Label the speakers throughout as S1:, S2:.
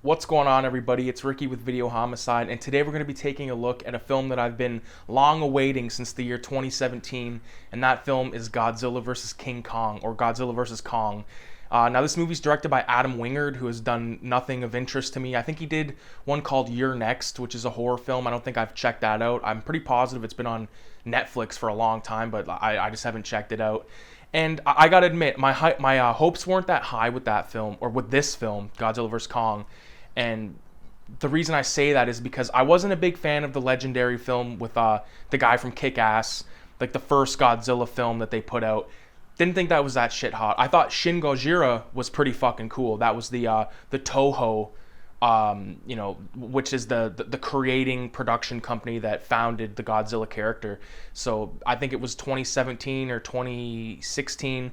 S1: What's going on, everybody? It's Ricky with Video Homicide, and today we're going to be taking a look at a film that I've been long awaiting since the year 2017, and that film is Godzilla vs. King Kong, or Godzilla vs. Kong. Now, this movie's directed by Adam Wingard, who has done nothing of interest to me. I think he did one called You're Next, which is a horror film. I don't think I've checked that out. I'm pretty positive it's been on Netflix for a long time, but I just haven't checked it out. And I gotta admit, my hopes weren't that high with that film, or with this film, Godzilla vs. Kong. And the reason I say that is because I wasn't a big fan of the legendary film with the guy from Kick-Ass, like the first Godzilla film that they put out. Didn't think that was that shit hot. I thought Shin Gojira was pretty fucking cool. That was the Toho, which is the creating production company that founded the Godzilla character. So I think it was 2017 or 2016.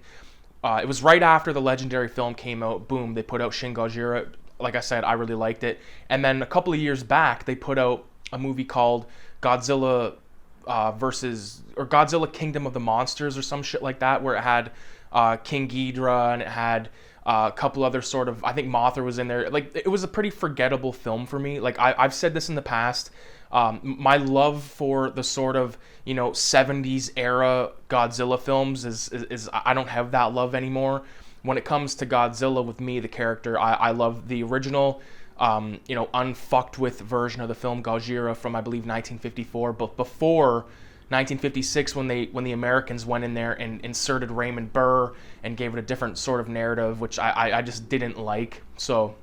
S1: It was right after the legendary film came out. Boom, they put out Shin Gojira. Like I said, I really liked it. And then a couple of years back, they put out a movie called Godzilla Godzilla Kingdom of the Monsters or some shit like that, where it had King Ghidorah and it had a couple other sort of, I think Mothra was in there. Like, it was a pretty forgettable film for me. Like, I've said this in the past. My love for the sort of, 70s era Godzilla films is I don't have that love anymore. When it comes to Godzilla, with me, the character, I love the original, unfucked with version of the film Gojira from, I believe, 1954, but before 1956, when the Americans went in there and inserted Raymond Burr and gave it a different sort of narrative, which I just didn't like. So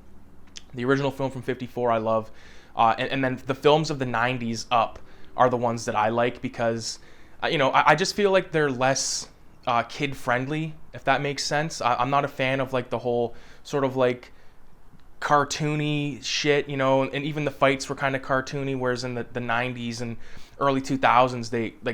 S1: the original film from 54 I love, and then the films of the 90s up are the ones that I like because, I just feel like they're less kid friendly, if that makes sense. I'm not a fan of like the whole sort of like cartoony shit, and even the fights were kind of cartoony, whereas in the 90s and early 2000s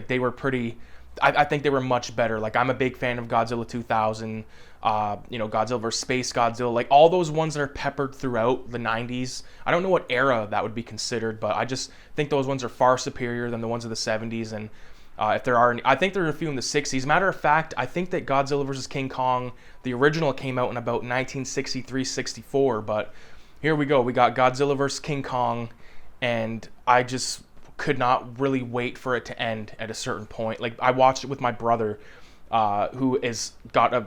S1: they were pretty, I think they were much better. Like, I'm a big fan of Godzilla 2000, Godzilla vs. Space Godzilla, like all those ones that are peppered throughout the 90s. I don't know what era that would be considered, but I just think those ones are far superior than the ones of the 70s. And if there are any, I think there are a few in the 60s. Matter of fact, I think that Godzilla vs. King Kong, the original, came out in about 1963-64. But here we go. We got Godzilla vs. King Kong, and I just could not really wait for it to end at a certain point. Like, I watched it with my brother, who is got a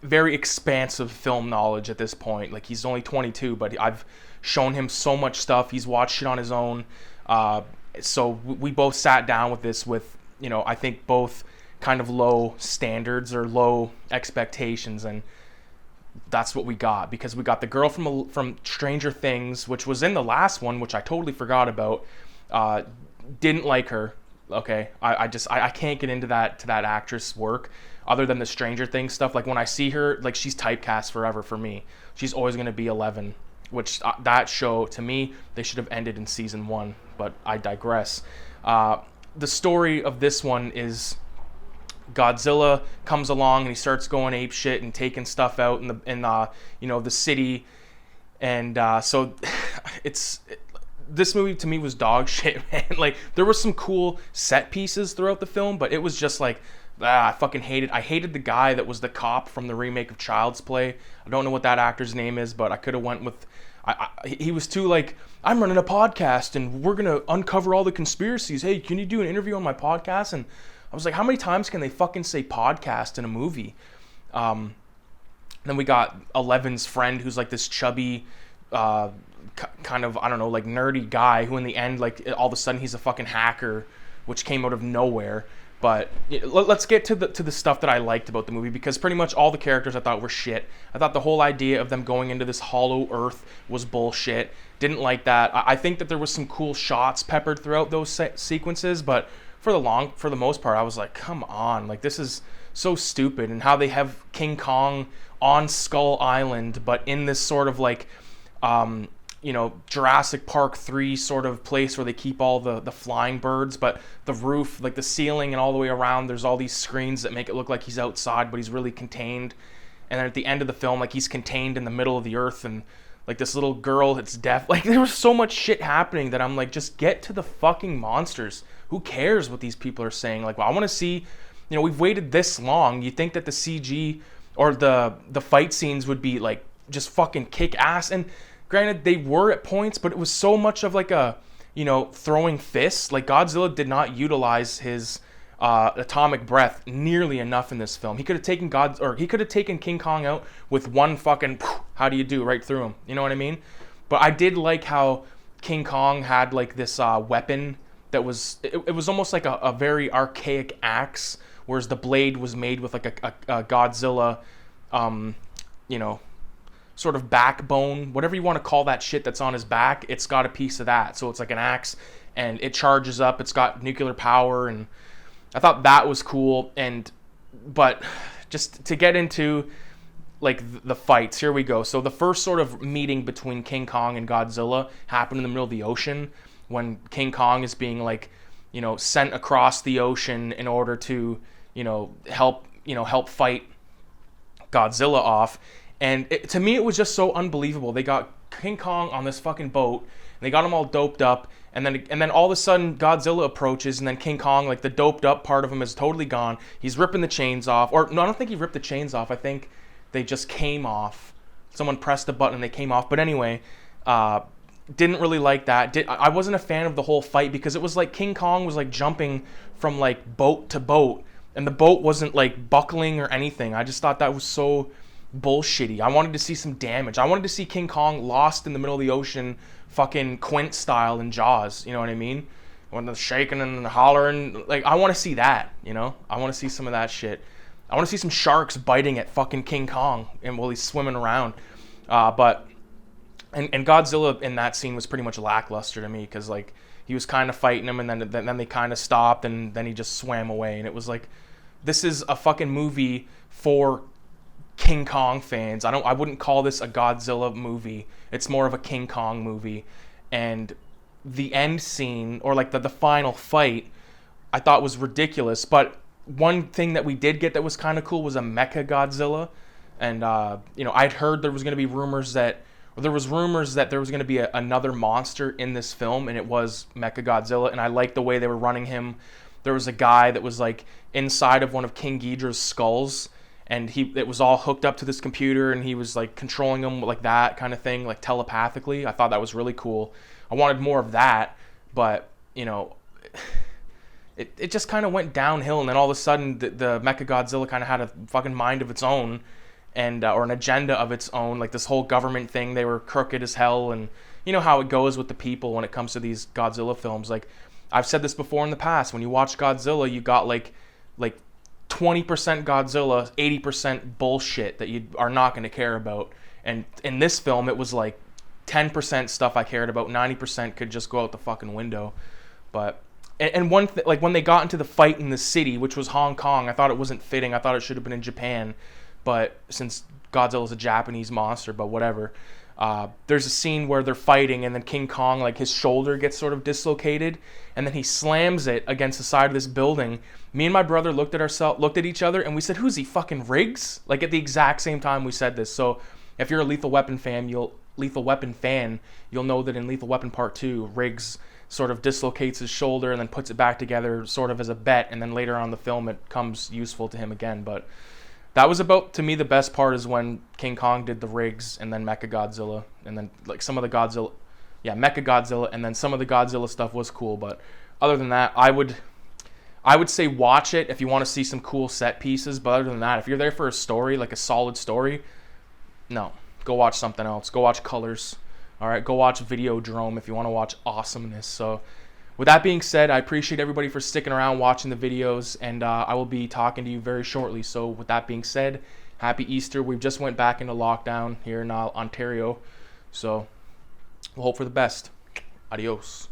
S1: very expansive film knowledge at this point. Like, he's only 22, but I've shown him so much stuff. He's watched it on his own. So we both sat down with this with, I think both kind of low standards or low expectations, and that's what we got, because we got the girl from Stranger Things, which was in the last one, which I totally forgot about. Didn't like her. Okay, I can't get into that actress work other than the Stranger Things stuff. Like, when I see her, like, she's typecast forever for me. She's always going to be 11, which that show, to me, they should have ended in season 1, but I digress. The story of this one is Godzilla comes along and he starts going ape shit and taking stuff out in the city, and so this movie to me was dog shit, man. Like, there were some cool set pieces throughout the film, but it was just like, I fucking hated the guy that was the cop from the remake of Child's Play. I don't know what that actor's name is, but I could have went with, he was too like, I'm running a podcast and we're gonna uncover all the conspiracies. Hey, can you do an interview on my podcast? And I was like, how many times can they fucking say podcast in a movie? Then we got Eleven's friend, who's like this chubby, kind of, I don't know, like nerdy guy, who in the end, like, all of a sudden he's a fucking hacker, which came out of nowhere. But let's get to the stuff that I liked about the movie, because pretty much all the characters I thought were shit. I thought the whole idea of them going into this hollow earth was bullshit. Didn't like that. I think that there was some cool shots peppered throughout those sequences, but for the most part, I was like, come on, like, this is so stupid. And how they have King Kong on Skull Island, but in this sort of like, Jurassic Park 3 sort of place where they keep all the flying birds, but the roof, like the ceiling and all the way around, there's all these screens that make it look like he's outside, but he's really contained. And then at the end of the film, like, he's contained in the middle of the earth, and like this little girl that's deaf. Like, there was so much shit happening that I'm like, just get to the fucking monsters. Who cares what these people are saying? Like, well, I want to see, we've waited this long. You think that the CG or the fight scenes would be like just fucking kick ass. And granted, they were at points, but it was so much of like a, throwing fists. Like, Godzilla did not utilize his atomic breath nearly enough in this film. He could have taken King Kong out with one fucking how do you do right through him. You know what I mean? But I did like how King Kong had like this weapon that was it was almost like a very archaic axe, whereas the blade was made with like a Godzilla, sort of backbone, whatever you want to call that shit that's on his back. It's got a piece of that, so it's like an axe, and it charges up. It's got nuclear power, and I thought that was cool. But just to get into like the fights, here we go. So the first sort of meeting between King Kong and Godzilla happened in the middle of the ocean, when King Kong is being like, sent across the ocean in order to, help fight Godzilla off. And to me, it was just so unbelievable. They got King Kong on this fucking boat, and they got him all doped up, and then all of a sudden Godzilla approaches, and then King Kong, like the doped up part of him is totally gone. He's ripping the chains off, or no, I don't think he ripped the chains off. I think they just came off. Someone pressed a button and they came off. But anyway, didn't really like that. I wasn't a fan of the whole fight, because it was like King Kong was like jumping from like boat to boat, and the boat wasn't like buckling or anything. I just thought that was so bullshitty. I wanted to see some damage. I wanted to see King Kong lost in the middle of the ocean, fucking Quint style in Jaws. You know what I mean? When they're shaking and hollering, like, I want to see that. I want to see some of that shit. I want to see some sharks biting at fucking King Kong and while he's swimming around. But Godzilla in that scene was pretty much lackluster to me, because like he was kind of fighting him, and then they kind of stopped, and then he just swam away, and it was like, this is a fucking movie for King Kong fans. I wouldn't call this a Godzilla movie. It's more of a King Kong movie. And the end scene, or like the final fight, I thought was ridiculous. But one thing that we did get that was kind of cool was a Mecha Godzilla. And I'd heard there was going to be rumors that there was going to be another monster in this film, and it was Mecha Godzilla. And I liked the way they were running him. There was a guy that was like inside of one of King Ghidorah's skulls, and it was all hooked up to this computer, and he was like controlling them like that kind of thing, like telepathically. I thought that was really cool. I wanted more of that, but it just kind of went downhill, and then all of a sudden the Mechagodzilla kind of had a fucking mind of its own, and or an agenda of its own, like this whole government thing. They were crooked as hell, and you know how it goes with the people when it comes to these Godzilla films. Like, I've said this before in the past, when you watch Godzilla, you got like 20% Godzilla, 80% bullshit that you are not going to care about. And in this film, it was like 10% stuff I cared about, 90% could just go out the fucking window. But and one like when they got into the fight in the city, which was Hong Kong, I thought it wasn't fitting. I thought it should have been in Japan, but since Godzilla's a Japanese monster, but whatever. There's a scene where they're fighting, and then King Kong, like, his shoulder gets sort of dislocated, and then he slams it against the side of this building. Me and my brother looked at each other, and we said, "Who's he, fucking Riggs?" Like, at the exact same time we said this. So if you're a Lethal Weapon fan, you'll know that in Lethal Weapon Part 2, Riggs sort of dislocates his shoulder and then puts it back together sort of as a bet, and then later on in the film it comes useful to him again. But that was about, to me, the best part is when King Kong did the Riggs, and then Mechagodzilla, and then like some of the Mechagodzilla, and then some of the Godzilla stuff was cool. But other than that, I would say watch it if you want to see some cool set pieces. But other than that, if you're there for a story, like a solid story, no, go watch something else. Go watch Colors. All right, go watch Videodrome if you want to watch awesomeness. So with that being said, I appreciate everybody for sticking around watching the videos, and I will be talking to you very shortly. So with that being said, happy Easter. We've just went back into lockdown here in Ontario, so we'll hope for the best. Adios.